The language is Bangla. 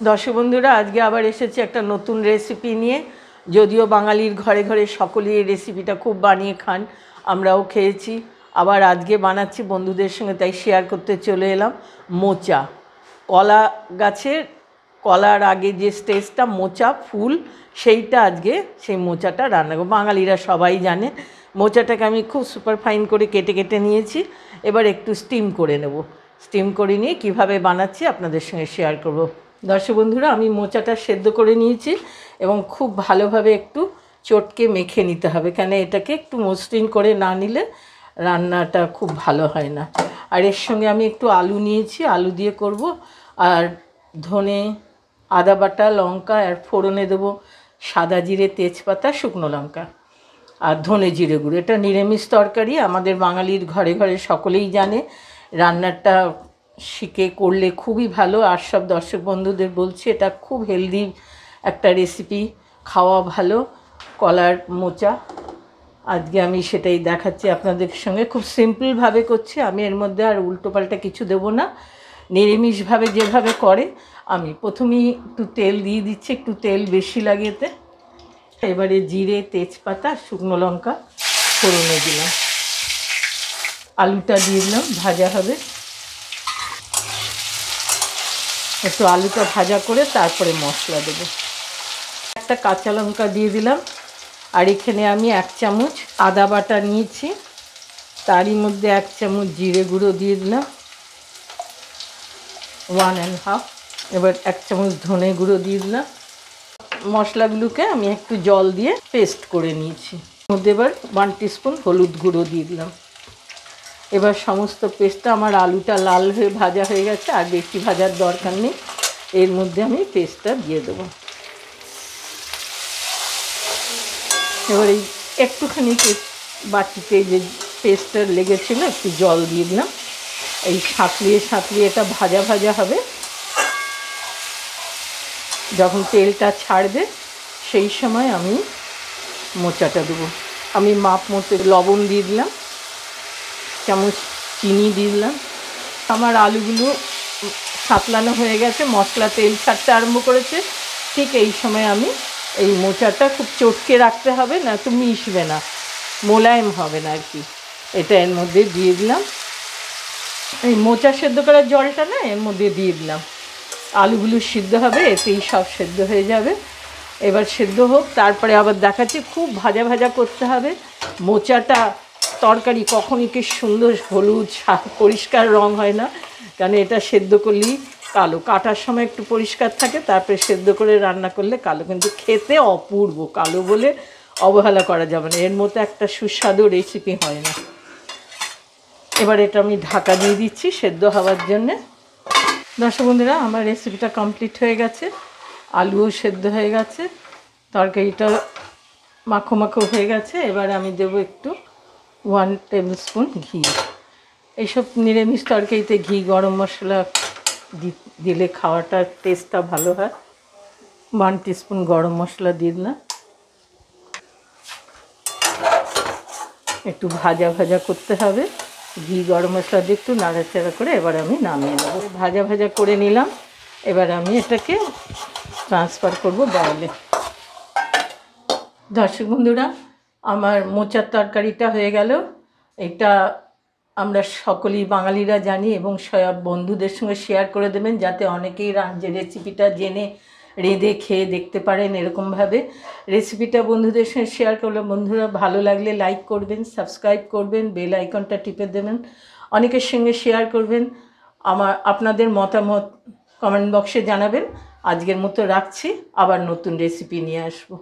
দর্শক বন্ধুরা, আজকে আবার এসেছি একটা নতুন রেসিপি নিয়ে। যদিও বাঙালির ঘরে ঘরে সকলেই এই রেসিপিটা খুব বানিয়ে খান, আমরাও খেয়েছি। আবার আজকে বানাচ্ছি বন্ধুদের সঙ্গে, তাই শেয়ার করতে চলে এলাম। মোচা, কলা গাছের কলার আগে যে স্টেজটা মোচা ফুল, সেইটা আজকে সেই মোচাটা রান্না করব। বাঙালিরা সবাই জানে। মোচাটাকে আমি খুব সুপার ফাইন করে কেটে কেটে নিয়েছি। এবার একটু স্টিম করে নেব। স্টিম করে নিয়ে কীভাবে বানাচ্ছি আপনাদের সঙ্গে শেয়ার করব। দর্শক বন্ধুরা, আমি মোচাটা সেদ্ধ করে নিয়েছি এবং খুব ভালোভাবে একটু চটকে মেখে নিতে হবে, কেন এটাকে একটু মসৃণ করে না নিলে রান্নাটা খুব ভালো হয় না। আর এর সঙ্গে আমি একটু আলু নিয়েছি, আলু দিয়ে করব। আর ধনে, আদা বাটা, লঙ্কা, আর ফোড়নে দেবো সাদা জিরে, তেজপাতা, শুকনো লঙ্কা আর ধনে জিরে গুঁড়ো। এটা নিরামিষ তরকারি, আমাদের বাঙালির ঘরে ঘরে সকলেই জানে। রান্নাটা শিখে করলে খুবই ভালো। আর সব দর্শক বন্ধুদের বলছি, এটা খুব হেলদি একটা রেসিপি, খাওয়া ভালো। কলার মোচা আজকে আমি সেটাই দেখাচ্ছি আপনাদের সঙ্গে। খুব সিম্পলভাবে করছি আমি, এর মধ্যে আর উল্টোপাল্টা কিছু দেবো না। নিরামিষভাবে যেভাবে করে, আমি প্রথমেই একটু তেল দিয়ে দিচ্ছি, একটু তেল বেশি লাগে এতে। এবারে জিরে, তেজপাতা, শুকনো লঙ্কা ফোড়নে দিলাম, আলুটা দিয়ে দিলাম, ভাজা হবে। একটু আলুটা ভাজা করে তারপরে মশলা দেবো। একটা কাঁচা লঙ্কা দিয়ে দিলাম। আর এখানে আমি 1 চামচ আদা বাটা নিয়েছি, তারই মধ্যে 1 চামচ জিরে গুঁড়ো দিয়ে দিলাম, 1.5। এবার 1 চামচ ধনে গুঁড়ো দিয়ে দিলাম। মশলাগুলোকে আমি একটু জল দিয়ে পেস্ট করে নিয়েছি। মধ্যে এবার 1 টিস্পুন হলুদ গুঁড়ো দিয়ে দিলাম। এবার সমস্ত পেস্টটা, আমার আলুটা লাল হয়ে ভাজা হয়ে গেছে, আর বেশি ভাজার দরকার নেই। এর মধ্যে আমি পেস্টটা দিয়ে দেবো। এবার এই একটুখানি বাটিতে যে পেস্টটা লেগেছিলো, একটু জল দিয়ে দিলাম। এই সাঁতলিয়ে সাঁতলিয়ে এটা ভাজা ভাজা হবে। যখন তেলটা ছাড়বে সেই সময় আমি মোচাটা দেবো। আমি মাপ মতো লবণ দিয়ে দিলাম, চামচ চিনি দিয়ে দিলাম। আমার আলুগুলো সাঁতলানো হয়ে গেছে, মশলা তেল ছাড়তে আরম্ভ করেছে। ঠিক এই সময় আমি এই মোচাটা খুব চটকে রাখতে হবে, না তো মিশবে না, মোলায়েম হবে না আর কি। এটা এর মধ্যে দিয়ে দিলাম। এই মোচা সেদ্ধ করার জলটা না এর মধ্যে দিয়ে দিলাম। আলুগুলো সিদ্ধ হবে, এতেই সব সেদ্ধ হয়ে যাবে। এবার সেদ্ধ হোক, তারপরে আবার দেখাচ্ছি। খুব ভাজা ভাজা করতে হবে। মোচাটা তরকারি কখনই কি সুন্দর হলুদ পরিষ্কার রং হয় না, কারণ এটা সেদ্ধ করলেই কালো। কাটার সময় একটু পরিষ্কার থাকে, তারপরে সেদ্ধ করে রান্না করলে কালো, কিন্তু খেতে অপূর্ব। কালো বলে অবহেলা করা যাবে না, এর মতো একটা সুস্বাদু রেসিপি হয় না। এবার এটা আমি ঢাকা দিয়ে দিচ্ছি সেদ্ধ হওয়ার জন্যে। দর্শক বন্ধুরা, আমার রেসিপিটা কমপ্লিট হয়ে গেছে। আলুও সেদ্ধ হয়ে গেছে, তরকারিটা মাখো মাখো হয়ে গেছে। এবার আমি দেবো একটু 1 টেবিল স্পুন ঘি। এইসব নিরামিষ তরকারিতে ঘি, গরম মশলা দিলে খাওয়াটার টেস্টটা ভালো হয়। 1 টিস্পুন গরম মশলা দিয়ে দিলাম। একটু ভাজা ভাজা করতে হবে, ঘি গরম মশলা দিয়ে একটু নাড়াচাড়া করে এবার আমি নামিয়ে নেব। ভাজা ভাজা করে নিলাম। এবার আমি এটাকে ট্রান্সফার করব বাউলে। দর্শক বন্ধুরা, আমার মোচার তরকারিটা হয়ে গেল। এটা আমরা সকলেই বাঙালিরা জানি, এবং সব বন্ধুদের সঙ্গে শেয়ার করে দেবেন, যাতে অনেকেই যে রেসিপিটা জেনে রেঁধে খেয়ে দেখতে পারেন। এরকমভাবে রেসিপিটা বন্ধুদের সঙ্গে শেয়ার করলে, বন্ধুরা ভালো লাগলে লাইক করবেন, সাবস্ক্রাইব করবেন, বেল আইকনটা টিপে দেবেন, অনেকের সঙ্গে শেয়ার করবেন। আপনাদের মতামত কমেন্ট বক্সে জানাবেন। আজকের মতো রাখছি, আবার নতুন রেসিপি নিয়ে আসবো।